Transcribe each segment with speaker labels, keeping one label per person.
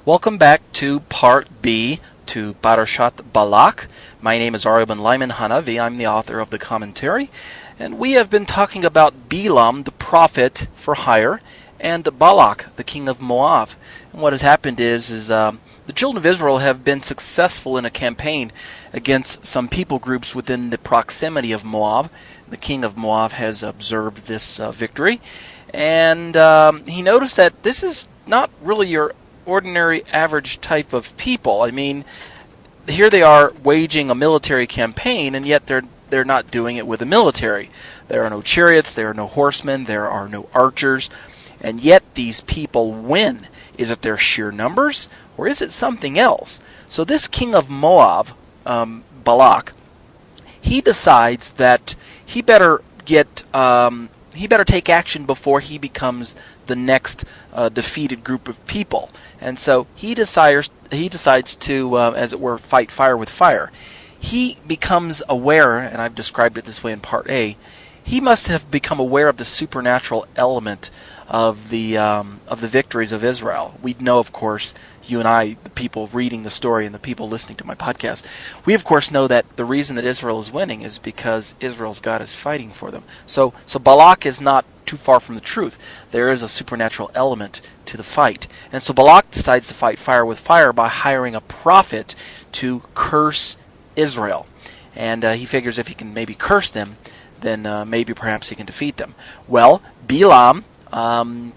Speaker 1: Welcome back to Part B to Parashat Balak. My name is Ari Ben Lyman Hanavi. I'm the author of the commentary. And we have been talking about Bil'am, the prophet for hire, and Balak, the king of Moab. And what has happened is the children of Israel have been successful in a campaign against some people groups within the proximity of Moab. The king of Moab has observed this victory. And he noticed that this is not really your ordinary average type of people. I mean, here they are waging a military campaign, and yet they're not doing it with a military. There are no chariots, there are no horsemen, there are no archers, and yet these people win. Is it their sheer numbers, or is it something else? So this king of Moab, Balak, he decides that he better take action before he becomes the next defeated group of people. And so he decides to, as it were, fight fire with fire. He becomes aware, and I've described it this way in Part A, he must have become aware of the supernatural element of the victories of Israel. We know, of course, you and I, the people reading the story and the people listening to my podcast, we of course know that the reason that Israel is winning is because Israel's God is fighting for them. So Balak is not too far from the truth. There is a supernatural element to the fight. And so Balak decides to fight fire with fire by hiring a prophet to curse Israel. And he figures if he can maybe curse them, then maybe perhaps he can defeat them. Well, Bil'am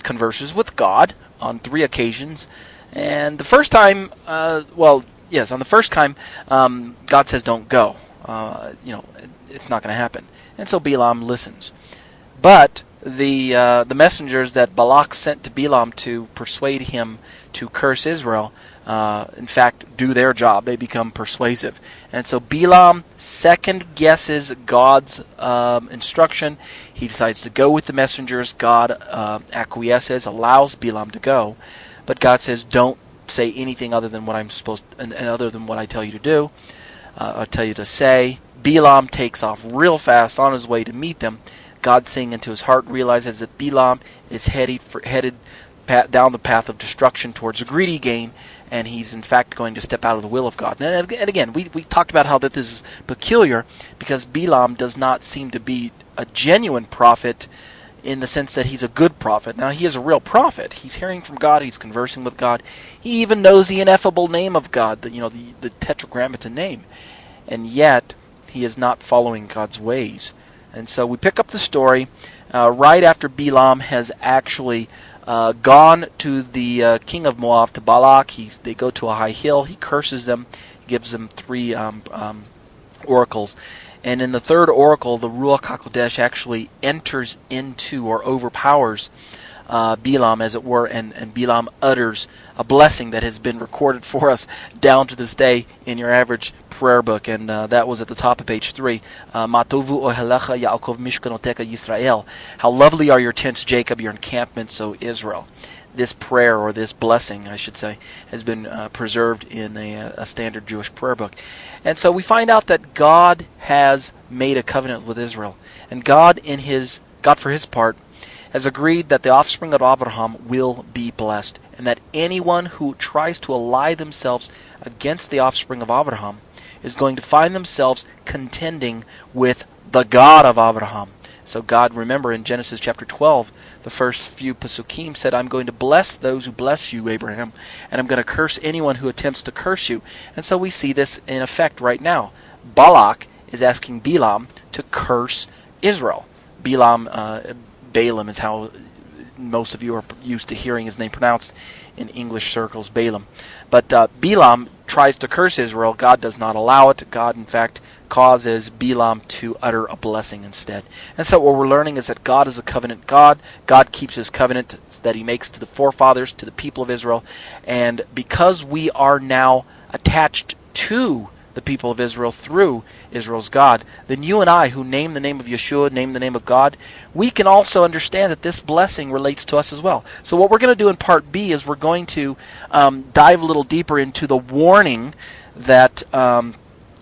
Speaker 1: converses with God on 3 occasions. And the first time, on the first time, God says, don't go. It's not going to happen. And so Bil'am listens. But the messengers that Balak sent to Bil'am to persuade him to curse Israel, in fact, do their job. They become persuasive. And so Bil'am second guesses God's instruction. He decides to go with the messengers. God acquiesces, allows Bil'am to go. But God says, don't say anything other than what I'm supposed to, and other than what I tell you to do. I tell you to say. Bil'am takes off real fast on his way to meet them. God, seeing into his heart, realizes that Bil'am is headed down the path of destruction towards a greedy gain, and he's in fact going to step out of the will of God. And again, we talked about how that this is peculiar because Bil'am does not seem to be a genuine prophet in the sense that he's a good prophet. Now, he is a real prophet. He's hearing from God. He's conversing with God. He even knows the ineffable name of God, the tetragrammaton name. And yet, he is not following God's ways. And so we pick up the story right after Bil'am has actually gone to the king of Moab, to Balak. They go to a high hill. He curses them. He gives them 3 oracles. And in the 3rd oracle, the Ruach HaKodesh actually enters into or overpowers Bil'am, as it were, and Bil'am utters a blessing that has been recorded for us down to this day in your average prayer book, and that was at the top of page 3. Ma tovu ohelecha Yaakov mishkanoteka Yisrael. How lovely are your tents, Jacob, your encampments, O Israel. This prayer, or this blessing, I should say, has been preserved in a standard Jewish prayer book. And so we find out that God has made a covenant with Israel. And God, for his part, has agreed that the offspring of Avraham will be blessed. And that anyone who tries to ally themselves against the offspring of Avraham is going to find themselves contending with the God of Avraham. So God, remember in Genesis chapter 12, the first few Pesukim said, I'm going to bless those who bless you, Abraham, and I'm going to curse anyone who attempts to curse you. And so we see this in effect right now. Balak is asking Bil'am to curse Israel. Balaam is how most of you are used to hearing his name pronounced in English circles, Balaam. But Bil'am tries to curse Israel. God does not allow it. God, in fact, causes Bil'am to utter a blessing instead. And so what we're learning is that God is a covenant God. God keeps his covenant that he makes to the forefathers, to the people of Israel. And because we are now attached to the people of Israel through Israel's God, then you and I, who name the name of Yeshua, name the name of God, we can also understand that this blessing relates to us as well. So what we're going to do in Part B is we're going to dive a little deeper into the warning that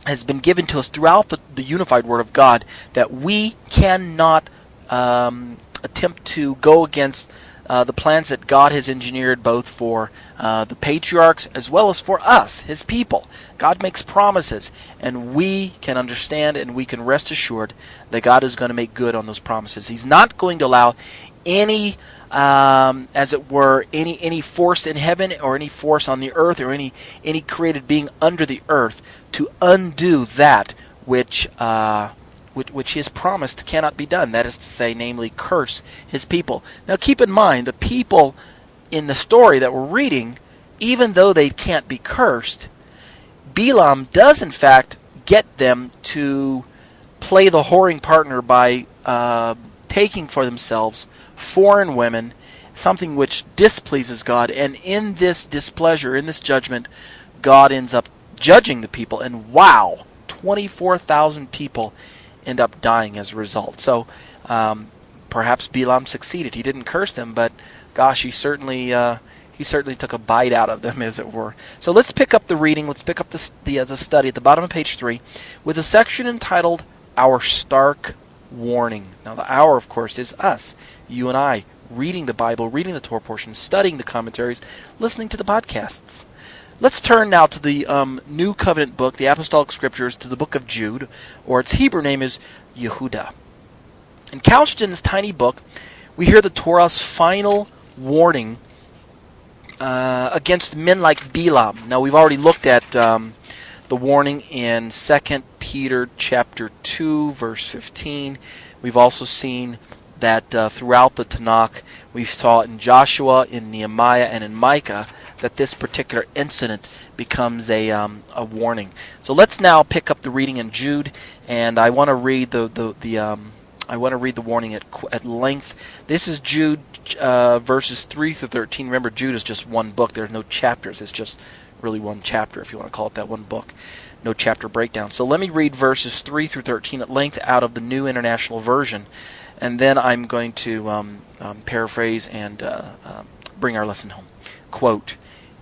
Speaker 1: has been given to us throughout the unified Word of God, that we cannot attempt to go against the plans that God has engineered both for the patriarchs as well as for us, His people. God makes promises, and we can understand and we can rest assured that God is going to make good on those promises. He's not going to allow any, as it were, any force in heaven or any force on the earth or any created being under the earth to undo that which He has promised cannot be done. That is to say, namely, curse His people. Now keep in mind, the people in the story that we're reading, even though they can't be cursed, Bil'am does in fact get them to play the whoring partner by taking for themselves foreign women, something which displeases God. And in this displeasure, in this judgment, God ends up judging the people. And wow, 24,000 people end up dying as a result. So perhaps Balaam succeeded. He didn't curse them, but gosh, he certainly took a bite out of them, as it were. So let's pick up the reading. Let's pick up the study at the bottom of page 3 with a section entitled Our Stark Warning. Now the our, of course, is us, you and I, reading the Bible, reading the Torah portion, studying the commentaries, listening to the podcasts. Let's turn now to the New Covenant book, the Apostolic Scriptures, to the book of Jude, or its Hebrew name is Yehudah. And couched in this tiny book, we hear the Torah's final warning against men like Balaam. Now, we've already looked at the warning in 2 Peter chapter 2, verse 15. We've also seen that throughout the Tanakh, we saw in Joshua, in Nehemiah, and in Micah, that this particular incident becomes a warning. So let's now pick up the reading in Jude, and I want to read I want to read the warning at length. This is Jude verses 3 through 13. Remember, Jude is just one book. There's no chapters. It's just really one chapter, if you want to call it that, one book. No chapter breakdown. So let me read verses 3 through 13 at length out of the New International Version, and then I'm going to paraphrase and bring our lesson home. Quote,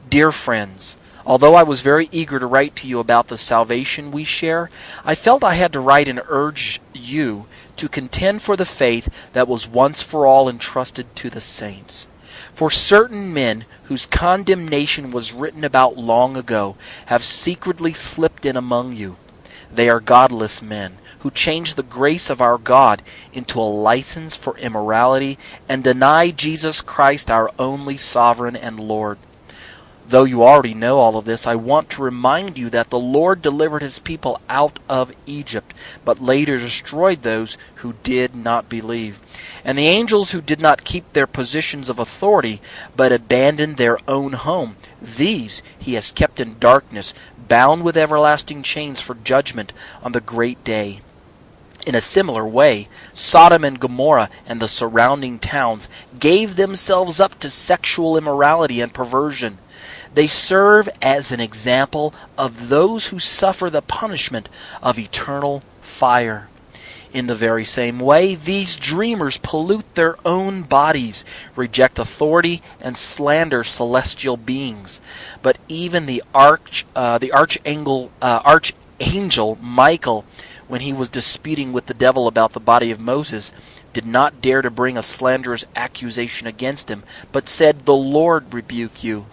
Speaker 1: "Dear friends, although I was very eager to write to you about the salvation we share, I felt I had to write and urge you to contend for the faith that was once for all entrusted to the saints. For certain men whose condemnation was written about long ago have secretly slipped in among you. They are godless men who change the grace of our God into a license for immorality and deny Jesus Christ, our only sovereign and Lord. Though you already know all of this, I want to remind you that the Lord delivered His people out of Egypt, but later destroyed those who did not believe. And the angels who did not keep their positions of authority, but abandoned their own home, these He has kept in darkness, bound with everlasting chains for judgment on the great day. In a similar way, Sodom and Gomorrah and the surrounding towns gave themselves up to sexual immorality and perversion. They serve as an example of those who suffer the punishment of eternal fire. In the very same way, these dreamers pollute their own bodies, reject authority, and slander celestial beings. But even the archangel Michael, when he was disputing with the devil about the body of Moses, did not dare to bring a slanderous accusation against him, but said, "The Lord rebuke you."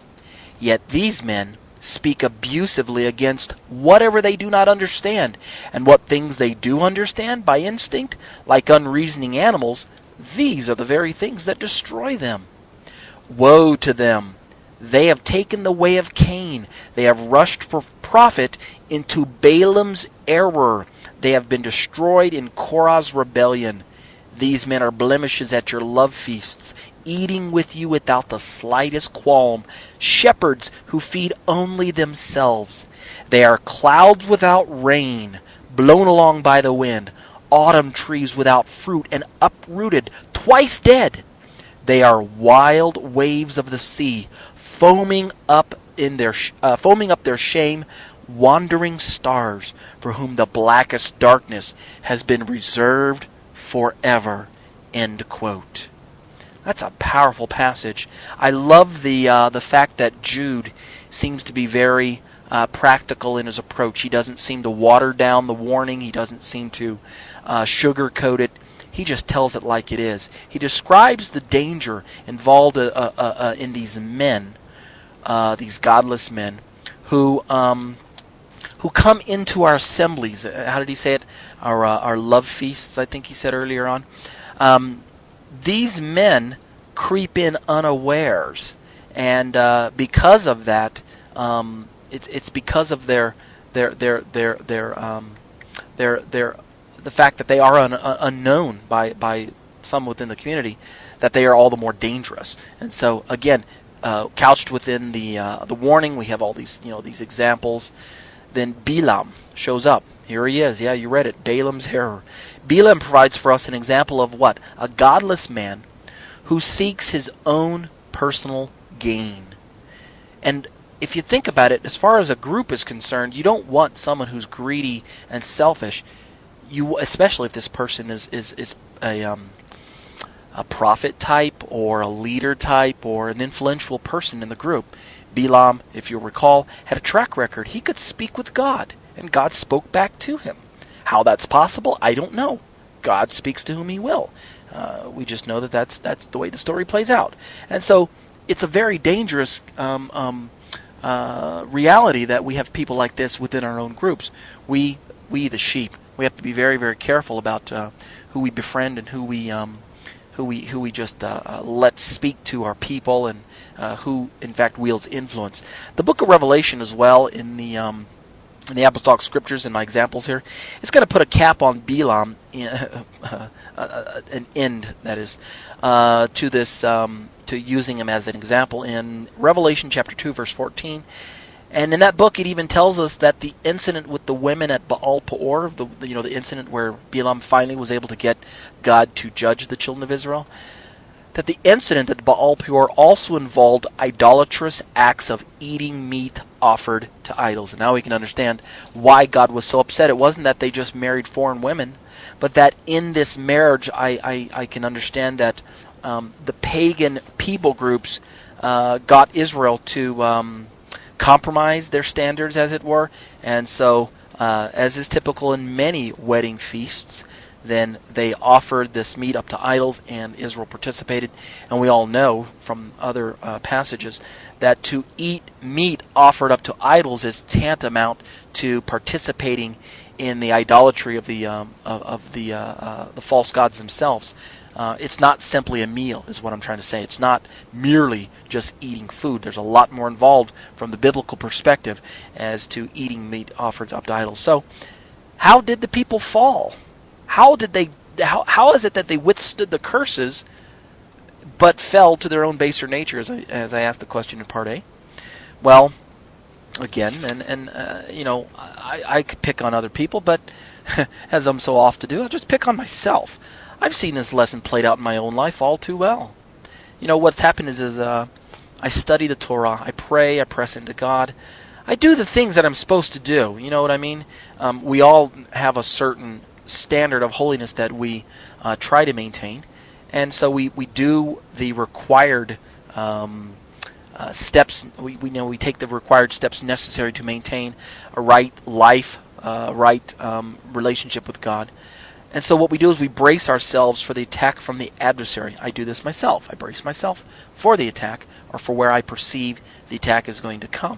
Speaker 1: Yet these men speak abusively against whatever they do not understand, and what things they do understand by instinct, like unreasoning animals, these are the very things that destroy them. Woe to them! They have taken the way of Cain. They have rushed for profit into Balaam's error. They have been destroyed in Korah's rebellion. These men are blemishes at your love feasts, eating with you without the slightest qualm, shepherds who feed only themselves. They are clouds without rain, blown along by the wind, autumn trees without fruit, and uprooted, twice dead. They are wild waves of the sea, foaming up their shame, wandering stars, for whom the blackest darkness has been reserved forever. End quote. That's a powerful passage. I love the fact that Jude seems to be very practical in his approach. He doesn't seem to water down the warning. He doesn't seem to sugarcoat it. he just tells it like it is. He describes the danger involved in these men, these godless men, who come into our assemblies. How did he say it? Our love feasts, I think he said earlier on. These men creep in unawares, and because of that, it's because of the fact that they are unknown by some within the community, that they are all the more dangerous. And so again, couched within the warning, we have all these these examples. Then Bil'am shows up. Here he is. Yeah, you read it. Balaam's error. Bil'am provides for us an example of what? A godless man who seeks his own personal gain. And if you think about it, as far as a group is concerned, you don't want someone who's greedy and selfish. Especially if this person is a prophet type or a leader type or an influential person in the group. Balaam, if you recall, had a track record. He could speak with God, and God spoke back to him. How that's possible, I don't know. God speaks to whom he will. We just know that that's the way the story plays out. And so it's a very dangerous reality that we have people like this within our own groups. We the sheep, we have to be very, very careful about who we befriend and who we just let speak to our people, and who in fact wields influence. The book of Revelation as well, in the apostolic scriptures, in my examples here, it's going to put a cap on Bil'am, an end, that is, to this, to using him as an example in Revelation chapter 2, verse 14. And in that book, it even tells us that the incident with the women at Baal Peor, the incident where Bil'am finally was able to get God to judge the children of Israel, that the incident at Baal Peor also involved idolatrous acts of eating meat offered to idols. And now we can understand why God was so upset. It wasn't that they just married foreign women, but that in this marriage, I can understand that the pagan people groups got Israel to compromise their standards, as it were. And so, as is typical in many wedding feasts, then they offered this meat up to idols, and Israel participated. And we all know from other passages that to eat meat offered up to idols is tantamount to participating in the idolatry of the false gods themselves. It's not simply a meal, is what I'm trying to say. It's not merely just eating food. There's a lot more involved from the biblical perspective as to eating meat offered up to idols. So, how did the people fall? How is it that they withstood the curses but fell to their own baser nature, as I asked the question in part A? Well, again, I could pick on other people, but as I'm so oft to do, I'll just pick on myself. I've seen this lesson played out in my own life all too well. What's happened is I study the Torah, I pray, I press into God. I do the things that I'm supposed to do. You know what I mean? We all have a certain standard of holiness that we try to maintain, and so we do the required steps. We take the required steps necessary to maintain a right life, right relationship with God. And so what we do is we brace ourselves for the attack from the adversary. I do this myself. I brace myself for the attack, or for where I perceive the attack is going to come.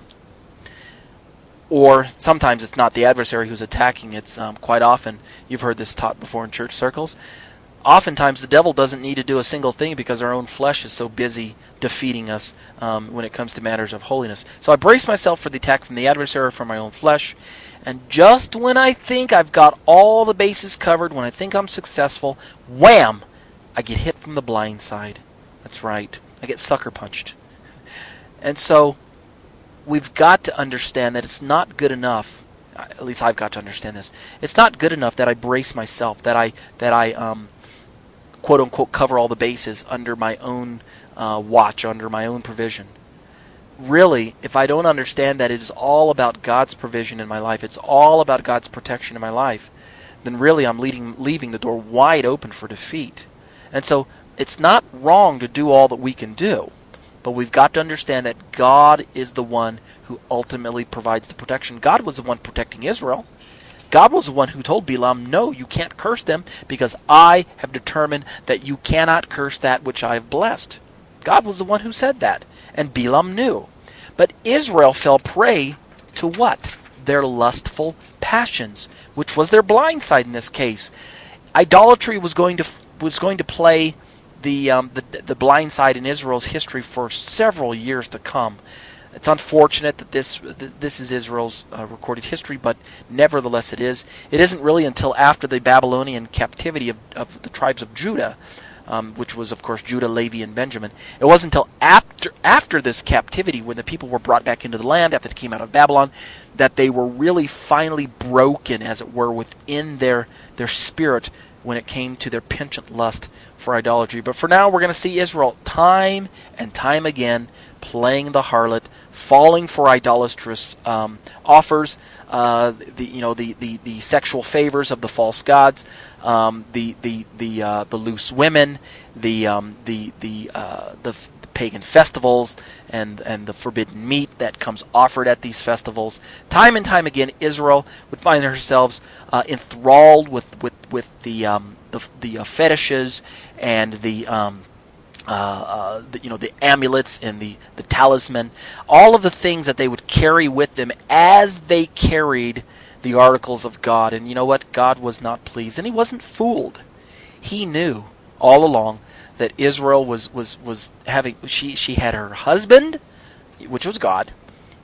Speaker 1: Or sometimes it's not the adversary who's attacking. It's quite often, you've heard this taught before in church circles, oftentimes the devil doesn't need to do a single thing because our own flesh is so busy defeating us when it comes to matters of holiness. So I brace myself for the attack from the adversary, or from my own flesh. And just when I think I've got all the bases covered, when I think I'm successful, wham! I get hit from the blind side. That's right. I get sucker punched. And so we've got to understand that it's not good enough. At least I've got to understand this. It's not good enough that I brace myself, that I quote unquote cover all the bases under my own watch, under my own provision. Really, if I don't understand that it is all about God's provision in my life, it's all about God's protection in my life, then really I'm leaving the door wide open for defeat. And so it's not wrong to do all that we can do, but we've got to understand that God is the one who ultimately provides the protection. God was the one protecting Israel. God was the one who told Bil'am, no, you can't curse them, because I have determined that you cannot curse that which I have blessed. God was the one who said that, and Bil'am knew. But Israel fell prey to what? Their lustful passions, which was their blind side in this case. Idolatry was going to play the blind side in Israel's history for several years to come. It's unfortunate that this is Israel's recorded history, but nevertheless it is. It isn't really until after the Babylonian captivity of the tribes of Judah, which was, of course, Judah, Levi, and Benjamin. It wasn't until after this captivity, when the people were brought back into the land, after they came out of Babylon, that they were really finally broken, as it were, within their spirit when it came to their penchant lust for idolatry. But for now, we're going to see Israel time and time again playing the harlot, falling for idolatrous offers, the sexual favors of the false gods, the loose women, the pagan festivals, and the forbidden meat that comes offered at these festivals. Time and time again, Israel would find themselves enthralled with the fetishes and the amulets and the talisman, all of the things that they would carry with them as they carried the articles of God. And you know what? God was not pleased, and he wasn't fooled. He knew all along that Israel was having, she had her husband, which was God,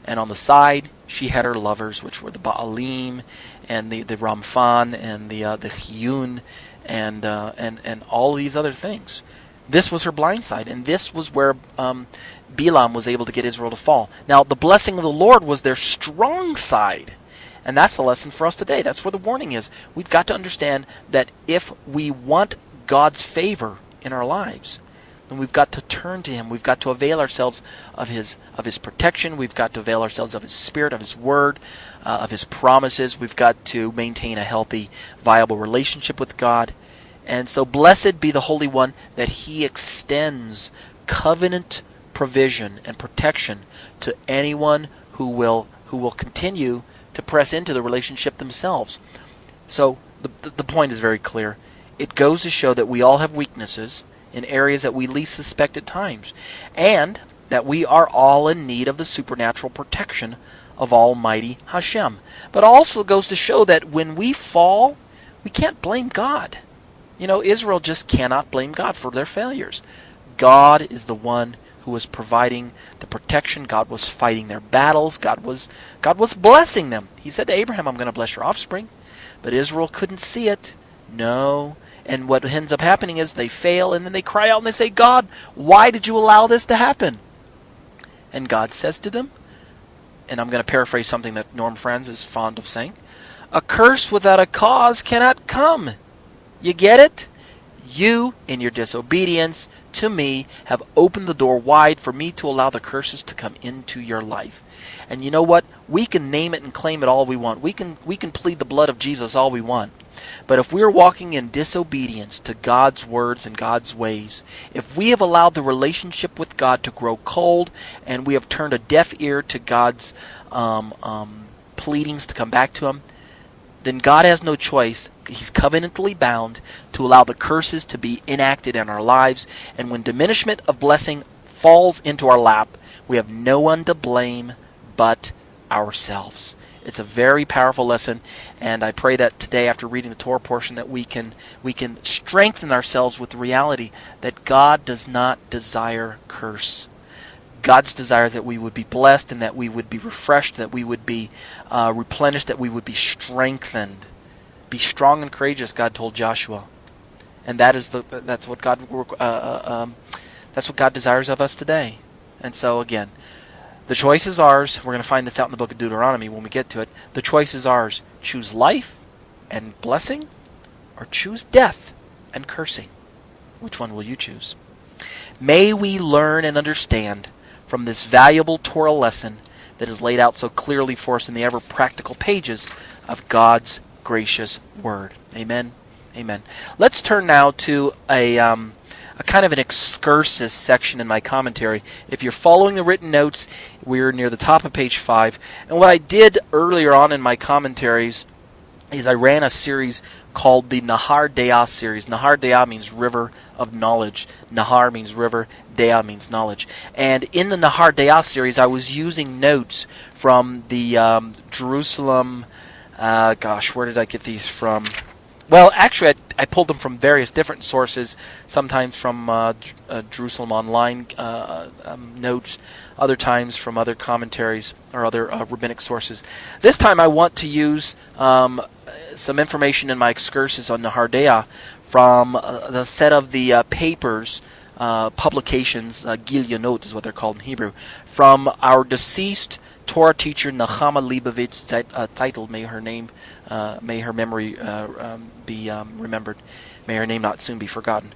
Speaker 1: and on the side she had her lovers, which were the Baalim and the Ramfan and the Hiyun and all these other things. This was her blind side, and this was where Bil'am was able to get Israel to fall. Now, the blessing of the Lord was their strong side, and that's the lesson for us today. That's where the warning is. We've got to understand that if we want God's favor in our lives, then we've got to turn to him. We've got to avail ourselves of his protection. We've got to avail ourselves of his Spirit, of his Word, of his promises. We've got to maintain a healthy, viable relationship with God. And so blessed be the Holy One that he extends covenant provision and protection to anyone who will continue to press into the relationship themselves. So the point is very clear. It goes to show that we all have weaknesses in areas that we least suspect at times, and that we are all in need of the supernatural protection of Almighty HaShem. But also goes to show that when we fall, we can't blame God. You know, Israel just cannot blame God for their failures. God is the one who was providing the protection. God was fighting their battles. God was blessing them. He said to Abraham, I'm going to bless your offspring. But Israel couldn't see it. No. And what ends up happening is they fail, and then they cry out and they say, God, why did you allow this to happen? And God says to them, and I'm going to paraphrase something that Norm Franz is fond of saying, a curse without a cause cannot come. You get it? You, in your disobedience to me, have opened the door wide for me to allow the curses to come into your life. And you know what? We can name it and claim it all we want. We can plead the blood of Jesus all we want. But if we're walking in disobedience to God's words and God's ways, if we have allowed the relationship with God to grow cold, and we have turned a deaf ear to God's pleadings to come back to him, then God has no choice. He's covenantally bound to allow the curses to be enacted in our lives. And when diminishment of blessing falls into our lap, we have no one to blame but ourselves. It's a very powerful lesson, and I pray that today, after reading the Torah portion, that we can strengthen ourselves with the reality that God does not desire curse. God's desire that we would be blessed, and that we would be refreshed, that we would be replenished, that we would be strengthened. Be strong and courageous, God told Joshua, and that's what God desires of us today. And so again, the choice is ours. We're going to find this out in the book of Deuteronomy when we get to it. The choice is ours. Choose life and blessing, or choose death and cursing. Which one will you choose? May we learn and understand from this valuable Torah lesson that is laid out so clearly for us in the ever practical pages of God's gracious Word. Amen. Amen. Let's turn now to a kind of an excursus section in my commentary. If you're following the written notes, we're near the top of page 5. And what I did earlier on in my commentaries is I ran a series called the Nahar Deah series. Nahar Deah means river of knowledge. Nahar means river. Deah means knowledge. And in the Nahar Deah series, I was using notes from the Jerusalem. Where did I get these from? Well, actually, I pulled them from various different sources, sometimes from Jerusalem Online notes, other times from other commentaries or other rabbinic sources. This time I want to use some information in my excursus on Nahar Deah from the set of the papers, publications, Gilyonot is what they're called in Hebrew, from our deceased Torah teacher Nechama Leibovitz, titled "May her memory be remembered. May her name not soon be forgotten."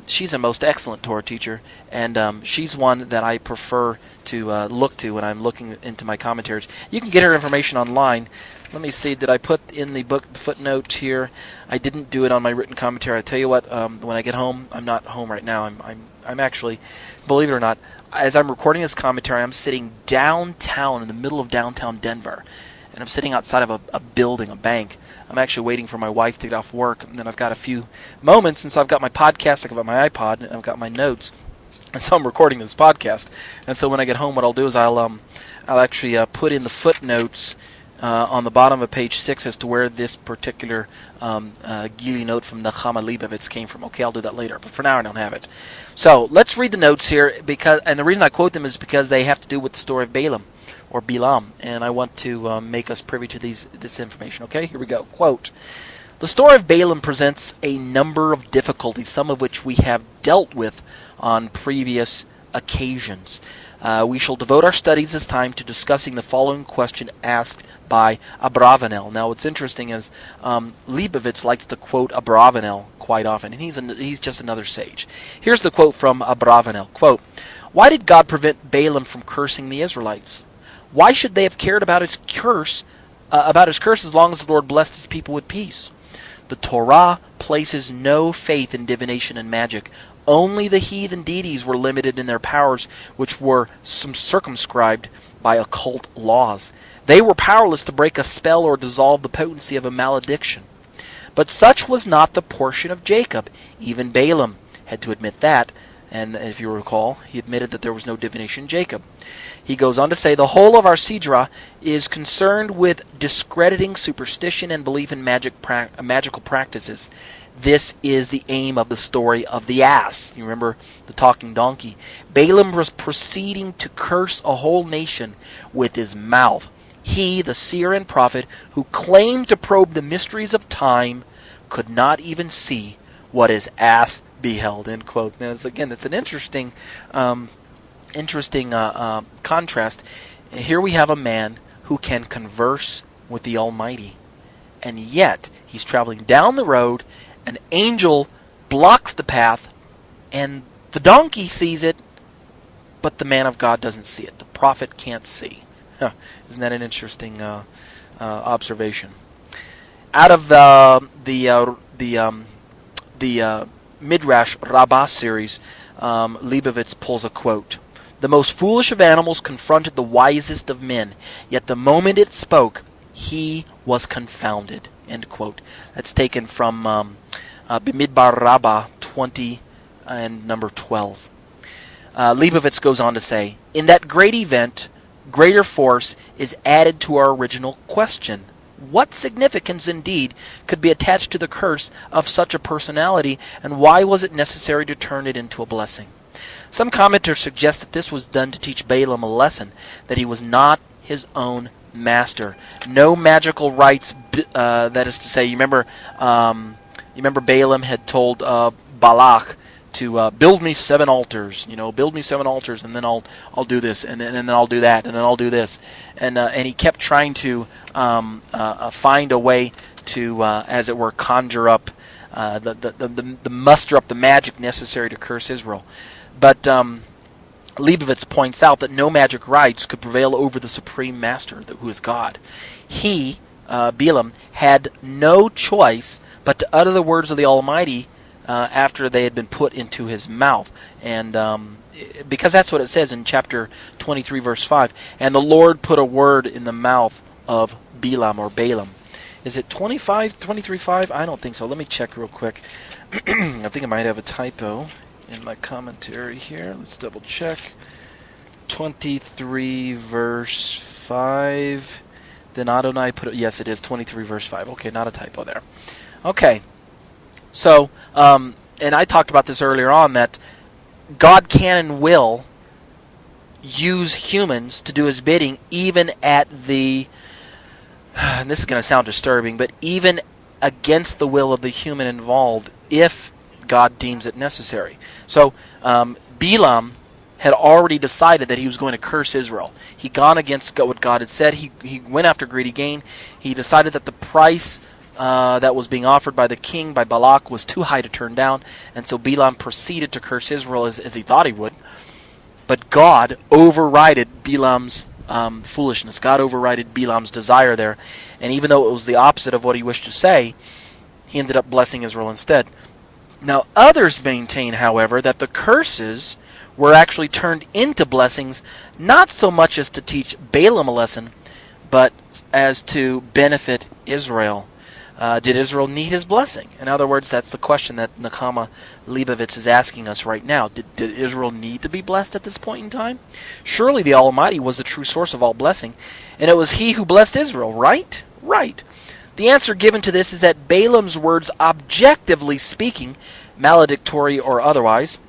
Speaker 1: She's a most excellent Torah teacher, and she's one that I prefer to look to when I'm looking into my commentaries. You can get her information online. Let me see. Did I put in the book footnote here? I didn't do it on my written commentary. I tell you what. When I get home, I'm not home right now. I'm actually, believe it or not, as I'm recording this commentary, I'm sitting downtown in the middle of downtown Denver, and I'm sitting outside of a building, a bank. I'm actually waiting for my wife to get off work, and then I've got a few moments, and so I've got my podcast, I've got my iPod, and I've got my notes, and so I'm recording this podcast. And so when I get home, what I'll do is I'll actually put in the footnotes on the bottom of page 6 as to where this particular Gili note from Nechama Leibovitz came from. Okay, I'll do that later, but for now I don't have it. So let's read the notes here, and the reason I quote them is because they have to do with the story of Balaam, or Bil'am, and I want to make us privy to this information. Okay, here we go. Quote, "The story of Balaam presents a number of difficulties, some of which we have dealt with on previous occasions. We shall devote our studies this time to discussing the following question asked by Avraham." Now, what's interesting is Leibovitz likes to quote Avraham quite often, and he's just another sage. Here's the quote from Avraham. Quote, "Why did God prevent Balaam from cursing the Israelites? Why should they have cared about his curse as long as the Lord blessed his people with peace? The Torah places no faith in divination and magic. Only the heathen deities were limited in their powers, which were circumscribed by occult laws. They were powerless to break a spell or dissolve the potency of a malediction. But such was not the portion of Jacob. Even Balaam had to admit that, and if you recall, he admitted that there was no divination in Jacob. He goes on to say, the whole of our Sidra is concerned with discrediting superstition and belief in magical practices. This is the aim of the story of the ass." You remember the talking donkey. "Balaam was proceeding to curse a whole nation with his mouth. He, the seer and prophet, who claimed to probe the mysteries of time, could not even see what his ass beheld." End quote. Now, it's an interesting contrast. Here we have a man who can converse with the Almighty, and yet he's traveling down the road. An angel blocks the path, and the donkey sees it, but the man of God doesn't see it. The prophet can't see. Isn't that an interesting observation? Out of the Midrash Rabbah series, Leibovitz pulls a quote. "The most foolish of animals confronted the wisest of men, yet the moment it spoke, he was confounded." End quote. That's taken from Bimidbar Rabbah 20 and number 12. Leibovitz goes on to say, "In that great event, greater force is added to our original question. What significance, indeed, could be attached to the curse of such a personality, and why was it necessary to turn it into a blessing? Some commenters suggest that this was done to teach Balaam a lesson, that he was not his own master. No magical rites, that is to say, you remember Balaam had told Balak to build me 7 altars. Build me 7 altars, and then I'll do this, and then I'll do that, and then I'll do this, and he kept trying to find a way to, as it were, conjure up the muster up the magic necessary to curse Israel. But Leibovitz points out that no magic rites could prevail over the supreme master, who is God. He, Balaam, had no choice but to utter the words of the Almighty after they had been put into his mouth. And because that's what it says in chapter 23, verse 5. "And the Lord put a word in the mouth of Bil'am," or Balaam. Is it 23:5? I don't think so. Let me check real quick. I think I might have a typo in my commentary here. Let's double check. 23 verse 5. Then Adonai put it. Yes, it is 23 verse 5. Okay, not a typo there. Okay. So, and I talked about this earlier on, that God can and will use humans to do his bidding, even at the, and this is going to sound disturbing, but even against the will of the human involved, if God deems it necessary. So, Bil'am had already decided that he was going to curse Israel. He'd gone against what God had said. He went after greedy gain. He decided that the price that was being offered by the king, by Balak, was too high to turn down, and so Bil'am proceeded to curse Israel as he thought he would. But God overrided Bilam's foolishness. God overrided Bilam's desire there, and even though it was the opposite of what he wished to say, he ended up blessing Israel instead. Now, others maintain, however, that the curses were actually turned into blessings, not so much as to teach Balaam a lesson, but as to benefit Israel. Did Israel need his blessing? In other words, that's the question that Nechama Leibovitz is asking us right now. Did Israel need to be blessed at this point in time? Surely the Almighty was the true source of all blessing, and it was he who blessed Israel, right? Right. The answer given to this is that Balaam's words, objectively speaking, maledictory or otherwise,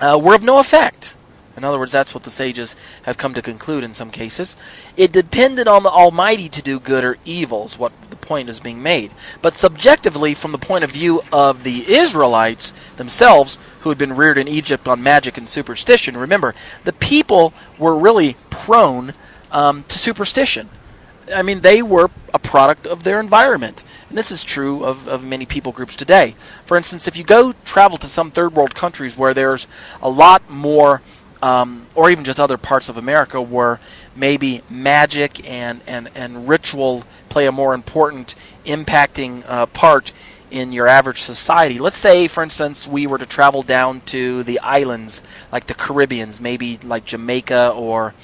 Speaker 1: were of no effect. In other words, that's what the sages have come to conclude in some cases. It depended on the Almighty to do good or evil, is what the point is being made. But subjectively, from the point of view of the Israelites themselves, who had been reared in Egypt on magic and superstition, remember, the people were really prone to superstition. I mean, they were a product of their environment. And this is true of many people groups today. For instance, if you go travel to some third world countries where there's a lot more, or even just other parts of America where maybe magic and ritual play a more important impacting part in your average society. Let's say, for instance, we were to travel down to the islands, like the Caribbeans, maybe like Jamaica or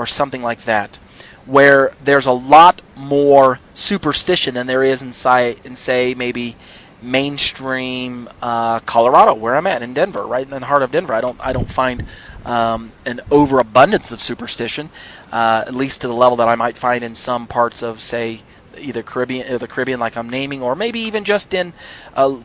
Speaker 1: something like that, where there's a lot more superstition than there is in say maybe mainstream Colorado, where I'm at in Denver, right in the heart of Denver. I don't find an overabundance of superstition, at least to the level that I might find in some parts of, say, either the Caribbean, like I'm naming, or maybe even just in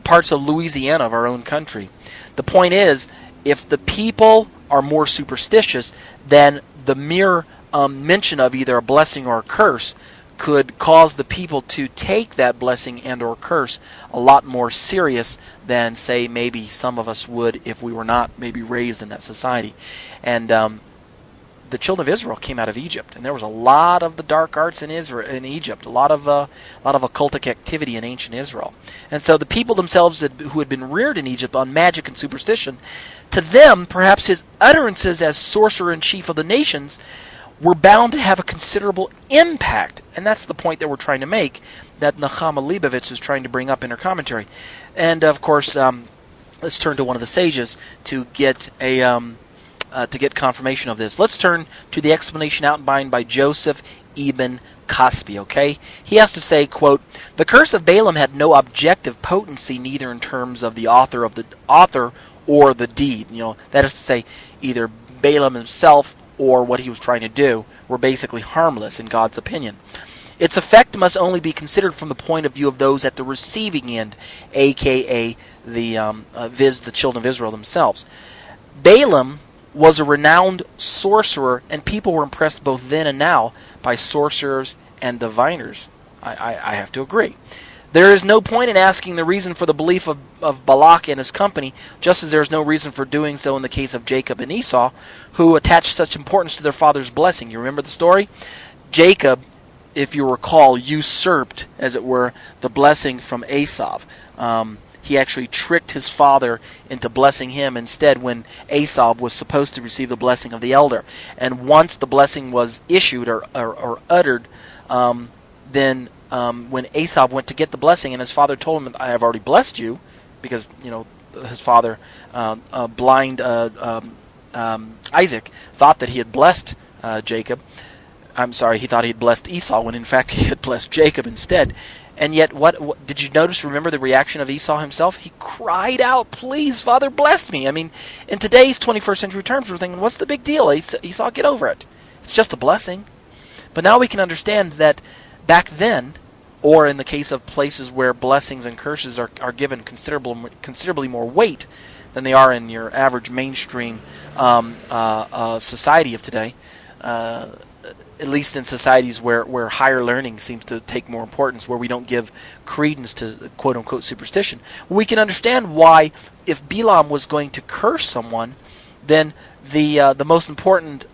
Speaker 1: parts of Louisiana of our own country. The point is, if the people are more superstitious, then the mere mention of either a blessing or a curse could cause the people to take that blessing and or curse a lot more serious than, say, maybe some of us would if we were not maybe raised in that society. And the children of Israel came out of Egypt, and there was a lot of the dark arts in Egypt, a lot of occultic activity in ancient Israel. And so the people themselves who had been reared in Egypt on magic and superstition, to them, perhaps his utterances as sorcerer-in-chief of the nations were bound to have a considerable impact. And that's the point that we're trying to make, that Nechama Leibovitz is trying to bring up in her commentary. And of course, let's turn to one of the sages to get confirmation of this. Let's turn to the explanation outlined by Joseph Ibn Kaspi, okay? He has to say, quote, "The curse of Balaam had no objective potency, neither in terms of the author or the deed." You know, that is to say, either Balaam himself or what he was trying to do were basically harmless in God's opinion. Its effect must only be considered from the point of view of those at the receiving end, aka the children of Israel themselves. Balaam was a renowned sorcerer, and people were impressed both then and now by sorcerers and diviners. I have to agree. There is no point in asking the reason for the belief of Balak and his company, just as there is no reason for doing so in the case of Jacob and Esau, who attached such importance to their father's blessing. You remember the story? Jacob, if you recall, usurped, as it were, the blessing from Esau. He actually tricked his father into blessing him instead when Esau was supposed to receive the blessing of the elder. And once the blessing was issued or uttered, then when Esau went to get the blessing, and his father told him, "I have already blessed you," because his father, blind Isaac, thought that he had blessed Jacob. I'm sorry, he thought he had blessed Esau when in fact he had blessed Jacob instead. And yet, what did you notice? Remember the reaction of Esau himself? He cried out, "Please, Father, bless me." I mean, in today's 21st century terms, we're thinking, what's the big deal? Esau, get over it. It's just a blessing. But now we can understand that back then, or in the case of places where blessings and curses are given considerably more weight than they are in your average mainstream society of today, at least in societies where higher learning seems to take more importance, where we don't give credence to quote-unquote superstition, we can understand why, if Bil'am was going to curse someone, then the most important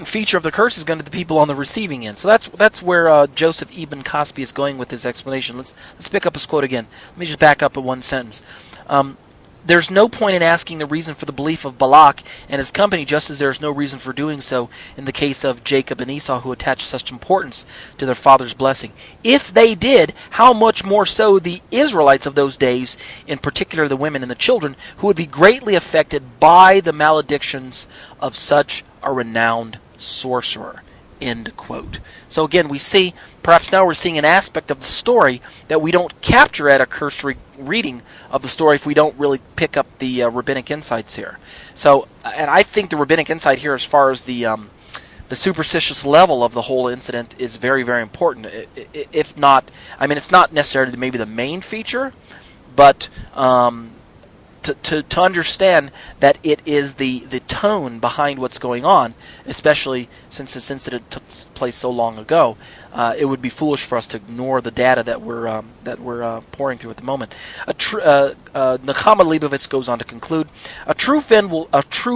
Speaker 1: feature of the curse is going to be the people on the receiving end. So that's where Joseph Ibn Kaspi is going with his explanation. Let's pick up his quote again. Let me just back up at one sentence. There's no point in asking the reason for the belief of Balak and his company, just as there's no reason for doing so in the case of Jacob and Esau, who attached such importance to their father's blessing. If they did, how much more so the Israelites of those days, in particular the women and the children, who would be greatly affected by the maledictions of such a renowned sorcerer. End quote. So again, we see, perhaps now we're seeing an aspect of the story that we don't capture at a cursory reading of the story if we don't really pick up the rabbinic insights here. So, and I think the rabbinic insight here, as far as the superstitious level of the whole incident, is very, very important. If not, I mean, it's not necessarily maybe the main feature, but to understand that it is the tone behind what's going on, especially since this incident took place so long ago, it would be foolish for us to ignore the data that we're pouring through at the moment. Nechama Leibovitz goes on to conclude: a true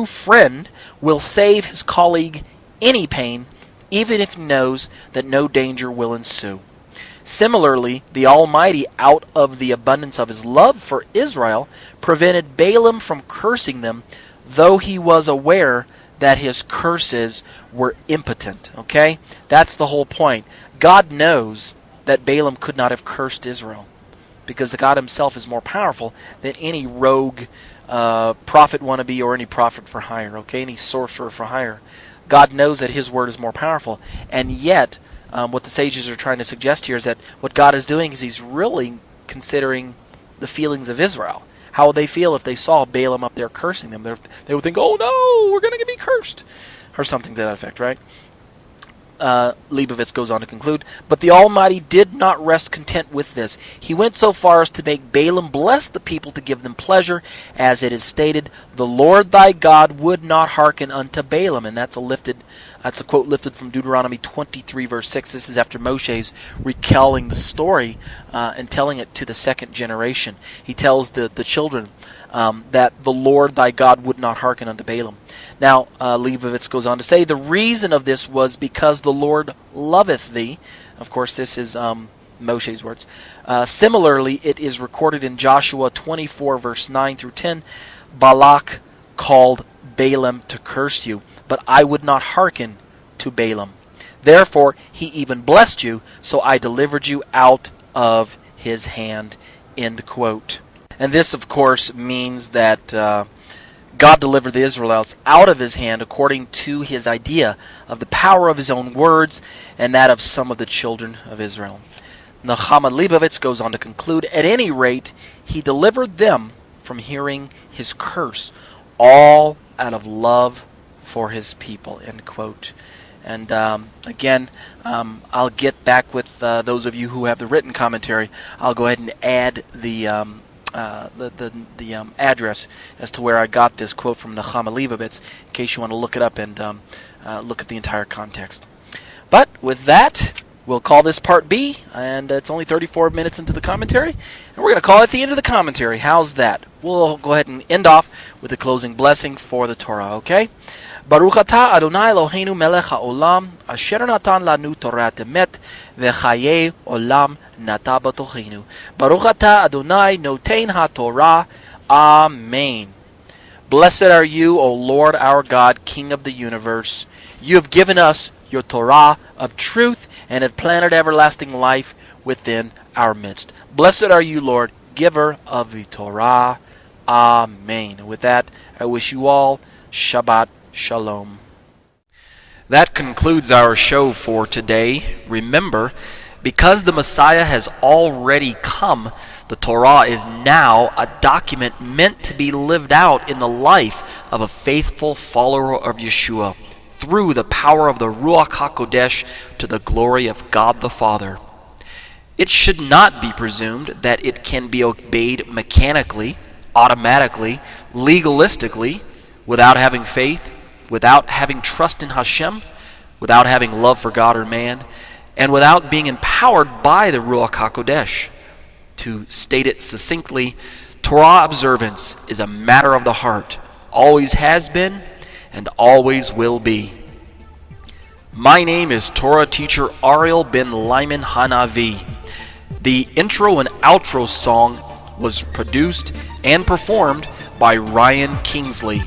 Speaker 1: friend will save his colleague any pain, even if he knows that no danger will ensue. Similarly, the Almighty, out of the abundance of his love for Israel, prevented Balaam from cursing them, though he was aware that his curses were impotent. Okay? That's the whole point. God knows that Balaam could not have cursed Israel, because God himself is more powerful than any rogue prophet wannabe or any prophet for hire, okay? Any sorcerer for hire. God knows that his word is more powerful, and yet what the sages are trying to suggest here is that what God is doing is he's really considering the feelings of Israel. How would they feel if they saw Balaam up there cursing them? They would think, oh no, we're going to be cursed, or something to that effect, right? Leibovitz goes on to conclude, but the Almighty did not rest content with this. He went so far as to make Balaam bless the people to give them pleasure, as it is stated, "The Lord thy God would not hearken unto Balaam," and that's a quote lifted from Deuteronomy 23 verse 6. This is after Moshe's recounting the story and telling it to the second generation. He tells the children that the Lord thy God would not hearken unto Balaam. Now, Leibovitz goes on to say, the reason of this was because the Lord loveth thee. Of course, this is Moshe's words. Similarly, it is recorded in Joshua 24, verse 9 through 10, Balak called Balaam to curse you, but I would not hearken to Balaam. Therefore, he even blessed you, so I delivered you out of his hand. End quote. And this, of course, means that God delivered the Israelites out of his hand according to his idea of the power of his own words and that of some of the children of Israel. Nechama Leibovitz goes on to conclude, at any rate, he delivered them from hearing his curse, all out of love for his people. End quote. And again, I'll get back with those of you who have the written commentary. I'll go ahead and add the address as to where I got this quote from Nechama Leibovitz, in case you want to look it up and look at the entire context. But with that, we'll call this part B, and it's only 34 minutes into the commentary, and we're going to call it the end of the commentary. How's that? We'll go ahead and end off with the closing blessing for the Torah, okay? Baruch atah Adonai Eloheinu melech haolam, asher natan lanu Torat emet, v'chayei olam nata batochenu. Baruch atah Adonai noten haTorah. Amen. Blessed are you, O Lord our God, King of the universe. You have given us your Torah of truth and have planted everlasting life within our midst. Blessed are you, Lord, giver of the Torah. Amen. With that, I wish you all Shabbat Shalom. That concludes our show for today. Remember Because the Messiah has already come, the Torah is now a document meant to be lived out in the life of a faithful follower of Yeshua through the power of the Ruach HaKodesh to the glory of God the Father. It should not be presumed that it can be obeyed mechanically, automatically, legalistically, without having faith, without having trust in HaShem, without having love for God or man, and without being empowered by the Ruach HaKodesh. To state it succinctly, Torah observance is a matter of the heart, always has been, and always will be. My name is Torah teacher Ariel ben Lyman Hanavi. The intro and outro song was produced and performed by Ryan Kingsley.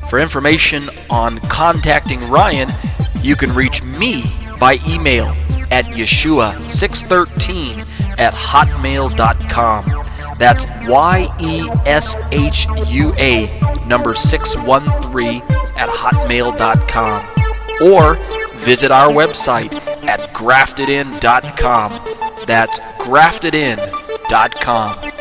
Speaker 1: For information on contacting Ryan, you can reach me by email at yeshua613@hotmail.com. That's YESHUA number 613@hotmail.com. Or visit our website at graftedin.com. That's graftedin.com.